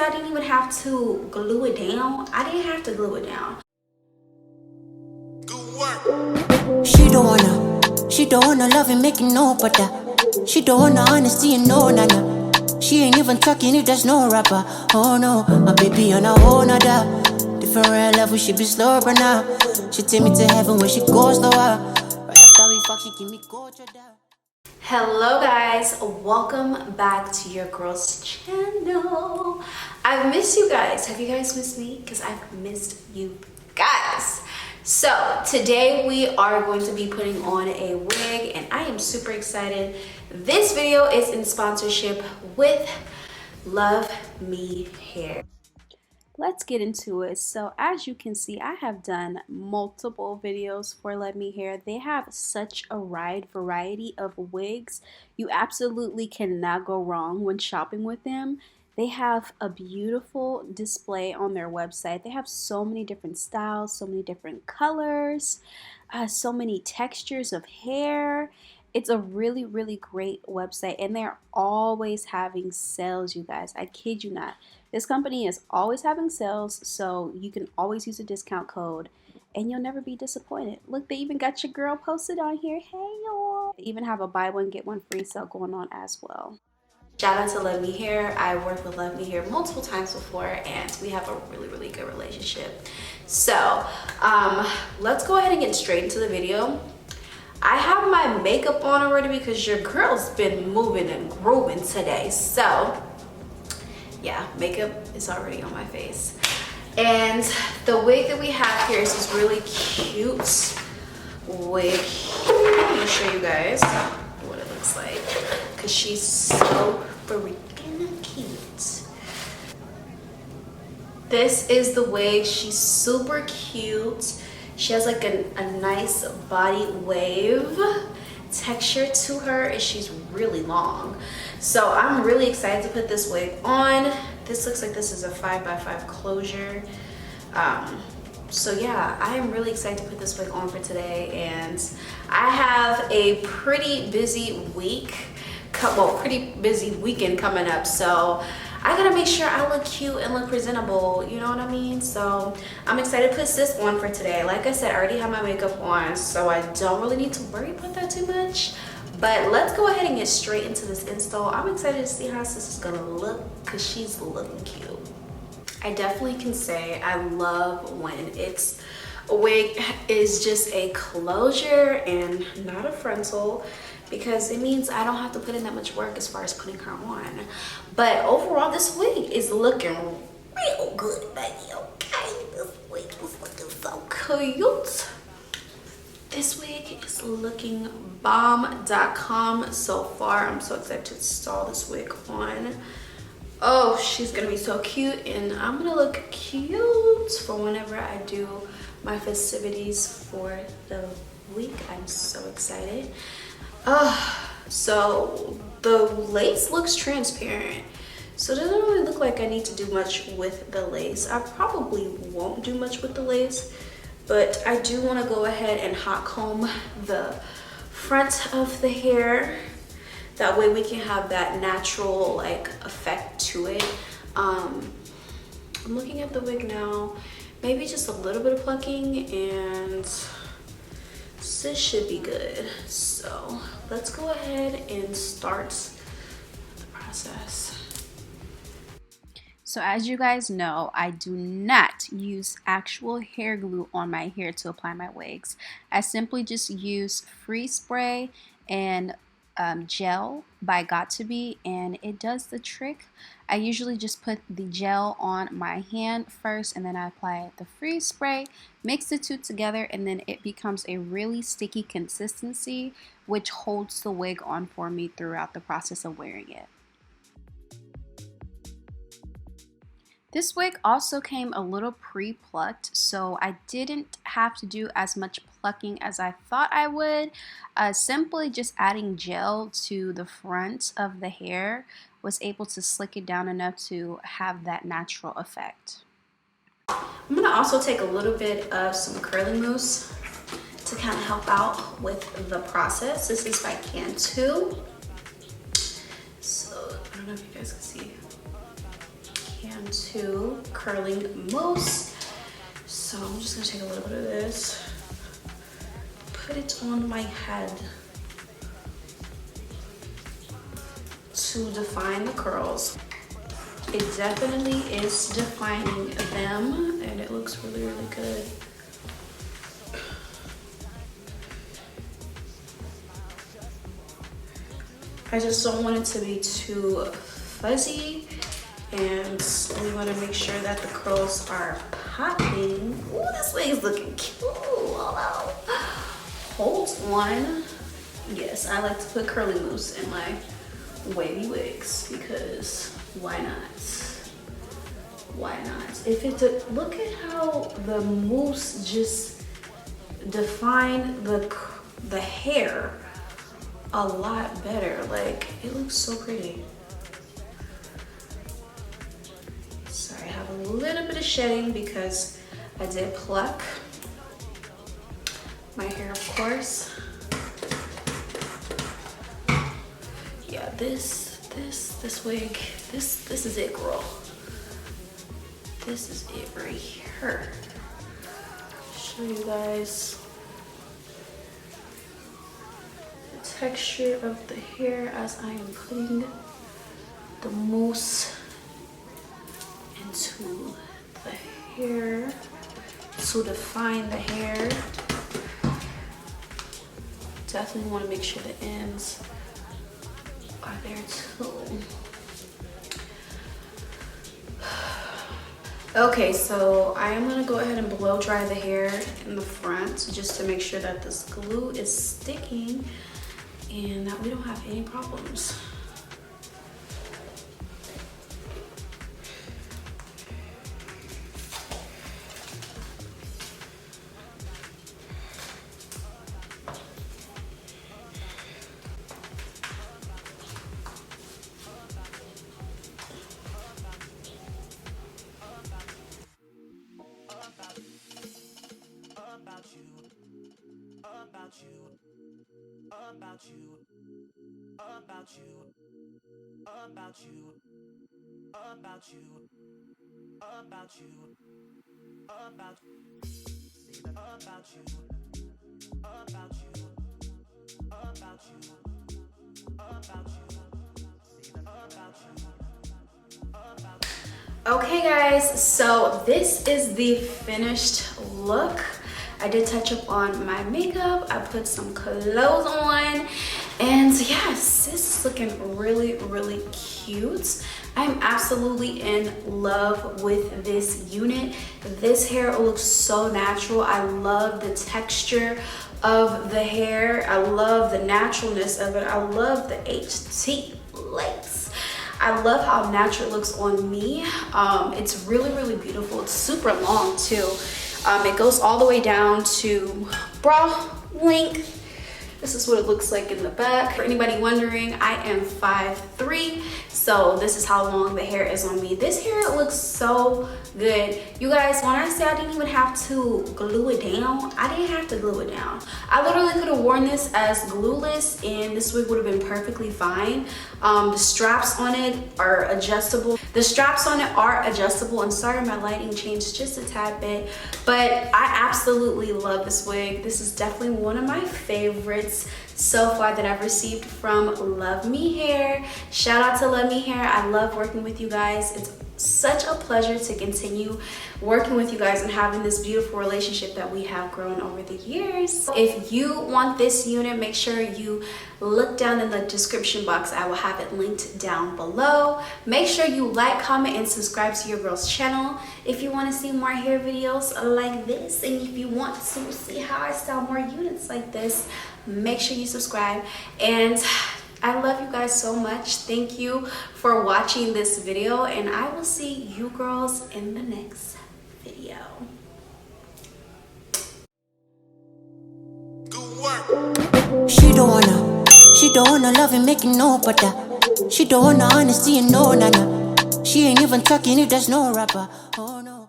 I didn't even have to glue it down. I didn't have to glue it down. She don't wanna love and make it no butter. She don't wanna honesty and no nana. She ain't even talking if there's no rapper. Oh no, my baby on a whole nother different level. She be slow but now she take me to heaven when she goes lower. Right after we fuck, she give me culture down. Hello guys, welcome back to your girl's channel. I've missed you guys. Have you guys missed me? Because I've missed you guys. So today we are going to be putting on a wig and I am super excited. This video is in sponsorship with Luvmehair. Let's get into it. So as you can see, I have done multiple videos for Luvmehair. They have such a wide variety of wigs. You absolutely cannot go wrong when shopping with them. They have a beautiful display on their website. They have so many different styles, so many different colors, so many textures of hair. It's a really, really great website and they're always having sales, you guys. I kid you not. This company is always having sales, so you can always use a discount code and you'll never be disappointed. Look, they even got your girl posted on here. Hey, y'all. They even have a buy one, get one free sale going on as well. Shout out to Luvmehair. I worked with Luvmehair multiple times before and we have a really, really good relationship. So let's go ahead and get straight into the video. I have my makeup on already because your girl's been moving and grooving today. So yeah, makeup is already on my face. And the wig that we have here is this really cute wig. I'm gonna show you guys what it looks like because she's so freaking cute. This is the wig. She's super cute. She has like a nice body wave texture to her and she's really long. So I'm really excited to put this wig on. This looks like this is a 5x5 closure. So yeah, I am really excited to put this wig on for today and I have a pretty busy week, pretty busy weekend coming up. So I gotta make sure I look cute and look presentable, you know what I mean? So I'm excited to put this on for today. Like I said, I already have my makeup on, so I don't really need to worry about that too much. But let's go ahead and get straight into this install. I'm excited to see how this is gonna look because she's looking cute. I definitely can say I love when it's a wig is just a closure and not a frontal, because it means I don't have to put in that much work as far as putting her on. But overall, this wig is looking real good, baby, okay? This wig is looking so cute. This wig is looking bomb.com so far. I'm so excited to install this wig on. Oh, she's gonna be so cute and I'm gonna look cute for whenever I do my festivities for the week. I'm so excited. So the lace looks transparent, so it doesn't really look like I need to do much with the lace. I probably won't do much with the lace, but I do want to go ahead and hot comb the front of the hair. That way we can have that natural like effect to it. I'm looking at the wig now, maybe just a little bit of plucking and this should be good. So let's go ahead and start the process. So as you guys know, I do not use actual hair glue on my hair to apply my wigs. I simply just use free spray and gel by Got2b and it does the trick. I usually just put the gel on my hand first and then I apply the free spray, mix the two together, and then it becomes a really sticky consistency which holds the wig on for me throughout the process of wearing it. This wig also came a little pre-plucked, so I didn't have to do as much plucking as I thought I would. Simply just adding gel to the front of the hair was able to slick it down enough to have that natural effect. I'm going to also take a little bit of some curling mousse to kind of help out with the process. This is by Can2. So I don't know if you guys can see. and 2 curling mousse. So I'm just gonna take a little bit of this, put it on my head to define the curls. It definitely is defining them, and it looks really, really good. I just don't want it to be too fuzzy, and we want to make sure that the curls are popping. Ooh, this wig is looking cute. Hello. Hold on. Yes, I like to put curly mousse in my wavy wigs because why not? Why not? If it look at how the mousse just defined the hair a lot better. Like, it looks so pretty. Sorry, I have a little bit of shedding because I did pluck my hair, of course. Yeah, this wig, this is it, girl. This is it right here. Show you guys the texture of the hair as I am putting the mousse into the hair to define the hair. Definitely want to make sure the ends are there too. Okay, so I am gonna go ahead and blow dry the hair in the front just to make sure that this glue is sticking and that we don't have any problems. Okay guys, so this is the finished look. I did touch up on my makeup, I put some clothes on, and yes, this is looking really, really cute. I'm absolutely in love with this unit. This hair looks so natural. I love the texture of the hair. I love the naturalness of it. I love the HT lace. I love how natural it looks on me. It's really, really beautiful. It's super long too. It goes all the way down to bra length. This is what it looks like in the back. For anybody wondering, I am 5'3", so this is how long the hair is on me. This hair looks so good. You guys, when I say I didn't even have to glue it down, I didn't have to glue it down. I literally could have worn this as glueless and this wig would have been perfectly fine. The straps on it are adjustable. And sorry, my lighting changed just a tad bit, but I absolutely love this wig. This is definitely one of my favorites so far that I've received from Luvmehair. Shout out to Luvmehair. I love working with you guys. It's such a pleasure to continue working with you guys and having this beautiful relationship that we have grown over the years. If you want this unit, make sure you look down in the description box. I will have it linked down below. Make sure you like, comment, and subscribe to your girl's channel if you want to see more hair videos like this, and if you want to see how I style more units like this, make sure you subscribe. And I love you guys so much. Thank you for watching this video, and I will see you girls in the next video. She don't wanna love and make it no butter. She don't wanna honesty and no nana. She ain't even talking if there's no rapper. Oh no.